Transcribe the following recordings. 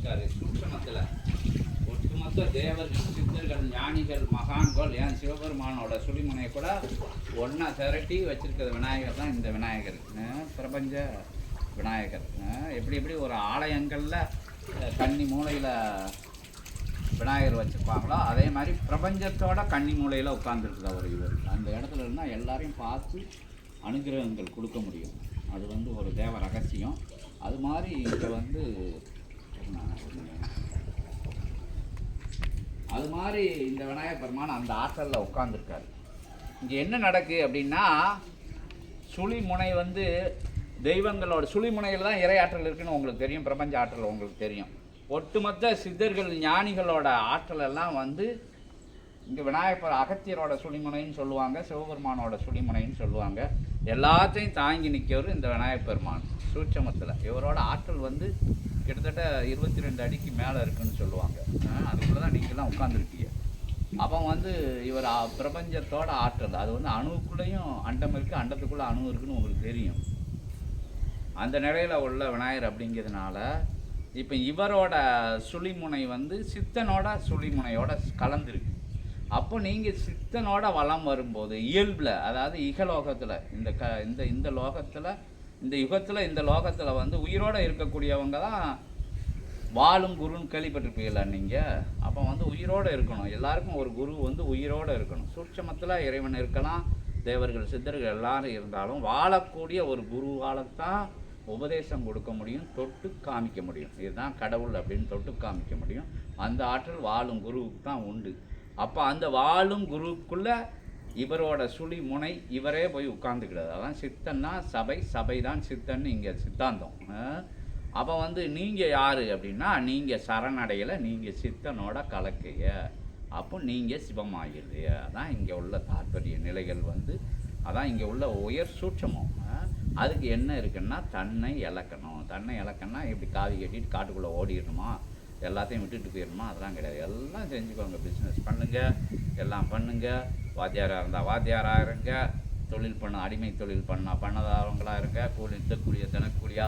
உட்காந்துருக்காரு சூட்சமத்தில். ஒட்டுமொத்த தேவர்கள், சித்தர்கள், ஞானிகள், மகான்கள், ஏன் சிவபெருமானோட சுழிமுனையை கூட ஒன்றா திரட்டி வச்சிருக்கிற விநாயகர் தான் இந்த விநாயகர், பிரபஞ்ச விநாயகர். எப்படி எப்படி ஒரு ஆலயங்களில் கன்னி மூலையில் விநாயகர் வச்சுருப்பாங்களோ அதே மாதிரி பிரபஞ்சத்தோட கன்னி மூலையில் உட்காந்துருக்குற ஒரு இவர். அந்த இடத்துல இருந்தால் எல்லாரையும் பார்த்து அனுகிரகங்கள் கொடுக்க முடியும். அது வந்து ஒரு தேவ ரகசியம். அது மாதிரி இங்கே வந்து அது மாதிரி இந்த விநாயகர் பெருமான் அந்த ஆற்றலில் உட்காந்துருக்காரு. இங்கே என்ன நடக்கு அப்படின்னா, சுழிமுனை வந்து தெய்வங்களோட சுழிமுனையில் தான் இறையாற்றல் இருக்குன்னு உங்களுக்கு தெரியும், பிரபஞ்ச ஆற்றல் உங்களுக்கு தெரியும். ஒட்டுமொத்த சித்தர்கள் ஞானிகளோட ஆற்றல் எல்லாம் வந்து இங்கே விநாயகர் அகத்தியரோட சுழிமுனைன்னு சொல்லுவாங்க, சிவபெருமானோட சுழிமுனைன்னு சொல்லுவாங்க. எல்லாத்தையும் தாங்கி நிற்கிறவர் இந்த விநாயகர் பெருமான் சூட்சமத்தில். இவரோட ஆற்றல் வந்து கிட்டத்தட்ட 22 அடிக்கு மேலே இருக்குன்னு சொல்லுவாங்க. அதுக்குள்ளே தான் நீங்கள்லாம் உட்காந்துருக்கீங்க. அப்போ வந்து இவர் பிரபஞ்சத்தோட ஆற்றல், அது வந்து அணுவுக்குள்ளேயும் அண்டம் இருக்குது, அண்டத்துக்குள்ளே அணு இருக்குன்னு உங்களுக்கு தெரியும். அந்த நிலையில் உள்ள விநாயகர் அப்படிங்கிறதுனால இப்போ இவரோட சுழிமுனை வந்து சித்தனோட சுழிமுனையோட கலந்துருக்கு. அப்போ நீங்கள் சித்தனோட வளம் வரும்போது இயல்பில், அதாவது இகலோகத்தில், இந்த லோகத்தில், இந்த யுகத்தில், இந்த லோகத்தில் வந்து உயிரோடு இருக்கக்கூடியவங்க தான் வாழும் குருன்னு கேள்விப்பட்டிருப்பீங்களா நீங்கள்? அப்போ வந்து உயிரோடு இருக்கணும். எல்லாருக்கும் ஒரு குரு வந்து உயிரோடு இருக்கணும். சூட்சமத்தில் இறைவன் இருக்கலாம், தேவர்கள் சித்தர்கள் எல்லாரும் இருந்தாலும் வாழக்கூடிய ஒரு குருவால்தான் உபதேசம் கொடுக்க முடியும், தொட்டு காமிக்க முடியும். இதுதான் கடவுள் அப்படின்னு தொட்டு காமிக்க முடியும். அந்த ஆற்றல் வாழும் குருவுக்கு தான் உண்டு. அப்போ அந்த வாழும் குருவுக்குள்ளே இவரோட சுழி முனை இவரே போய் உட்கார்ந்துக்கிடாது. அதான் சித்தன்னா சபை, சபை தான் சித்தன்னு இங்கே சித்தாந்தம். அப்போ வந்து நீங்கள் யார் அப்படின்னா, நீங்கள் சரணடையில், நீங்கள் சித்தனோட கலக்கைய, அப்போ நீங்கள் சிவமாகிடுது. அதான் இங்கே உள்ள தாற்பரிய நிலைகள் வந்து, அதான் இங்கே உள்ள உயர் சூட்சமம். அதுக்கு என்ன இருக்குன்னா, தன்னை இழக்கணும். தன்னை இழக்கணும்னா இப்படி காவி கட்டிட்டு காட்டுக்குள்ளே ஓடிடணுமா, எல்லாத்தையும் விட்டுட்டு போயிடணுமா, அதெல்லாம் கிடையாது. எல்லாம் செஞ்சுக்கோங்க, பிஸ்னஸ் பண்ணுங்கள், எல்லாம் பண்ணுங்கள். வாத்தியாராக இருந்தால் வாத்தியாராக இருங்க, தொழில் அடிமை தொழில் பண்ணதாரவங்களாக இருங்க, கூலிய தினக்கூலியா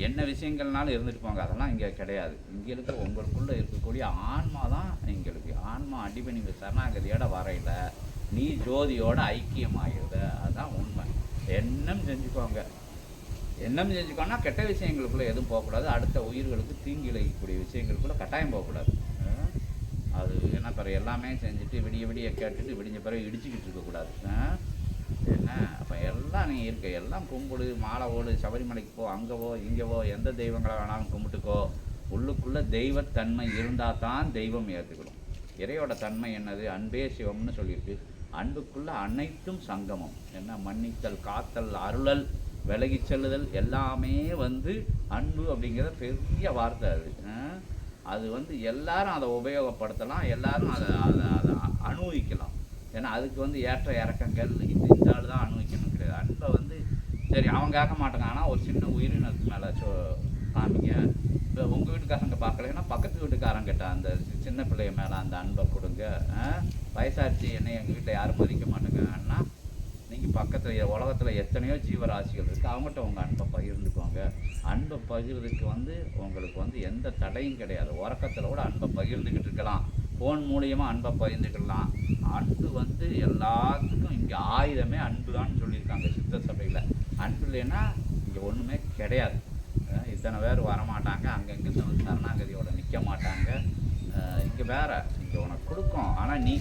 என்ன விஷயங்கள்னாலும் இருந்துட்டு போங்க. அதெல்லாம் இங்கே கிடையாது. இங்களுக்கு உங்களுக்குள்ளே இருக்கக்கூடிய ஆன்மா தான் எங்களுக்கு. ஆன்மா அடிமை நீங்கள் சரணாகதியோட வரையில் நீ ஜோதியோட ஐக்கியமாகிடுத. அதுதான் உண்மை. எண்ணம் செஞ்சுக்கோங்க. எண்ணம் செஞ்சுக்கோன்னா கெட்ட விஷயங்களுக்குள்ளே எதுவும் போகக்கூடாது. அடுத்த உயிர்களுக்கு தீங்கி இழைக்கக்கூடிய விஷயங்களுக்குள்ளே கட்டாயம் போகக்கூடாது. அது என்ன பிறகு எல்லாமே செஞ்சுட்டு விடிய கேட்டுட்டு விடிஞ்ச பிறகு இடிச்சுக்கிட்டு இருக்கக்கூடாது. என்ன அப்போ எல்லாம் நீ இருக்க, எல்லாம் கும்பிடு, மாலை ஓடு, சபரிமலைக்கு போ, அங்கேவோ இங்கேவோ, எந்த தெய்வங்களை வேணாலும் கும்பிட்டுக்கோ. உள்ளுக்குள்ளே தெய்வத்தன்மை இருந்தால் தான் தெய்வம் ஏற்றுக்கணும். இறையோட தன்மை என்னது? அன்பே சிவம்னு சொல்லியிருக்கு. அன்புக்குள்ளே அனைத்தும் சங்கமம். என்ன மன்னித்தல், காத்தல், அருளல், விலகி செல்லுதல் எல்லாமே வந்து அன்பு அப்படிங்கிற பெரிய வார்த்தை. அது வந்து எல்லாரும் அதை உபயோகப்படுத்தலாம், எல்லாரும் அதை அனுபவிக்கலாம். ஏன்னா அதுக்கு வந்து ஏற்ற இறக்கங்கள் இந்த ஆள் தான் அனுபவிக்கணும் கிடையாது. அன்பை வந்து சரி அவங்க கேட்க மாட்டாங்க, ஆனால் ஒரு சின்ன உயிரினத்துக்கு மேலே காமிங்க. இப்போ உங்கள் வீட்டுக்காரங்க பார்க்கலைன்னா பக்கத்து வீட்டுக்காரங்கிட்ட அந்த சின்ன பிள்ளைய மேலே அந்த அன்பை கொடுங்க. வயசாச்சு என்ன எங்கள் வீட்டில் யாரும் மதிக்க மாட்டேங்கன்னா, நீங்கள் பக்கத்தில் உலகத்தில் எத்தனையோ ஜீவராசிகள் இருக்குது, அவங்ககிட்ட உங்கள் அன்பை பகிர்ந்துக்கோங்க. அன்பை பகிர்றதுக்கு வந்து உங்களுக்கு வந்து எந்த தடையும் கிடையாது. உறக்கத்தில் கூட அன்பை பகிர்ந்துக்கிட்டு இருக்கலாம், ஃபோன் மூலியமாக அன்பை பகிர்ந்துக்கலாம். அன்பு வந்து எல்லாத்துக்கும் இங்கே ஆயுதமே அன்பு தான் சொல்லியிருக்காங்க சித்த சபையில். அன்பு இல்லைன்னா இங்கே ஒன்றுமே கிடையாது. இத்தனை பேர் வரமாட்டாங்க, அங்கங்கே சரணாகதியோட நிற்க மாட்டாங்க. இங்கே வேற, இங்கே உனக்கு கொடுக்கும், ஆனால் நீ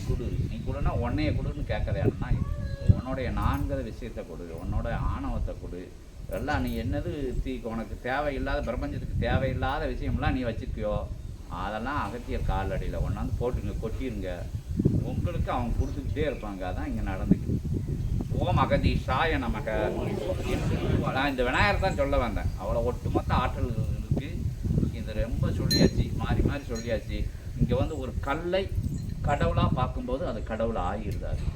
கொடுன்னா உன்னைய கொடுன்னு கேட்குறேன்னா, உன்னோடைய நான்கிற விஷயத்தை கொடு, உன்னோட ஆணவத்தை கொடு. எல்லாம் நீ என்னது உனக்கு தேவையில்லாத, பிரபஞ்சத்துக்கு தேவையில்லாத விஷயம்லாம் நீ வச்சுருக்கியோ அதெல்லாம் அகத்தியர் காலடியில் ஒன்றாந்து போட்டுங்க, கொட்டிருங்க. உங்களுக்கு அவங்க கொடுத்துக்கிட்டே இருப்பாங்க. அதான் இங்கே நடந்துக்குது. ஓம் அகதீஷாய நமக. நான் இந்த விநாயகர் தான் சொல்ல வந்தேன். அவ்வளோ ஒட்டுமொத்த ஆற்றல் இருக்குது. இந்த ரொம்ப சொல்லியாச்சு, மாறி மாறி சொல்லியாச்சு. இங்கே வந்து ஒரு கல்லை கடவுளாக பார்க்கும்போது அது கடவுள் ஆகிடுதாது.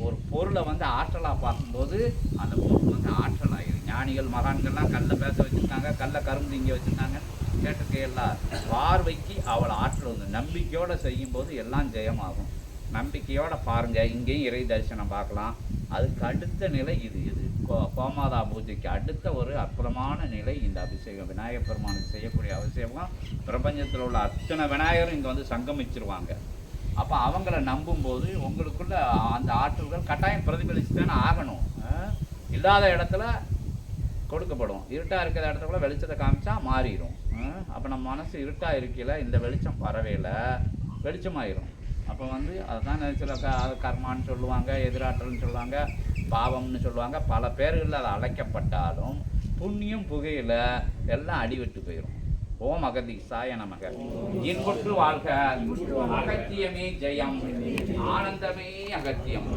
ஒரு பொருளை வந்து ஆற்றலாக பார்க்கும்போது அந்த பொருள் வந்து ஆற்றல் ஆகிடுது. ஞானிகள் மகான்கள்லாம் கல்லை பேச வச்சுருக்காங்க, கல்லை கரும்பு இங்கே வச்சுருக்காங்க. கேட்டிருக்கையெல்லாம் பார்வைக்கு அவளை ஆற்றல் வந்து நம்பிக்கையோடு செய்யும்போது எல்லாம் ஜெயமாகும். நம்பிக்கையோடு பாருங்கள், இங்கேயும் இறை தரிசனம் பார்க்கலாம். அதுக்கு அடுத்த நிலை இது கோமாதா பூஜைக்கு அடுத்த ஒரு அற்புதமான நிலை இந்த அபிஷேகம். விநாயகர் பெருமானுக்கு செய்யக்கூடிய அபிஷேகம். பிரபஞ்சத்தில் உள்ள அத்தனை விநாயகரும் இங்கே வந்து சங்கமிச்சிருவாங்க. அப்போ அவங்கள நம்பும்போது உங்களுக்குள்ள அந்த ஆற்றல்கள் கட்டாயம் பிரதிபலிச்சு தானே ஆகணும். இல்லாத இடத்துல கொடுக்கப்படும். இருட்டாக இருக்கிற இடத்துல வெளிச்சத்தை காமிச்சா மாறிடும். அப்போ நம்ம மனசு இருட்டாக இருக்கையில் இந்த வெளிச்சம் வரவேல வெளிச்சமாயிரும். அப்போ வந்து அதுதான் சில கர்மான்னு சொல்லுவாங்க, எதிராற்றல்னு சொல்லுவாங்க, பாவம்னு சொல்லுவாங்க. பல பேர்களில் அதை அழைக்கப்பட்டாலும் புண்ணியம் புகையில் எல்லாம் அடிவிட்டு போயிடும். ஓம் அகதீசாய நமக. இன்புற்று வாழ்க. அகத்தியமே ஜெயம். ஆனந்தமே அகத்தியம்.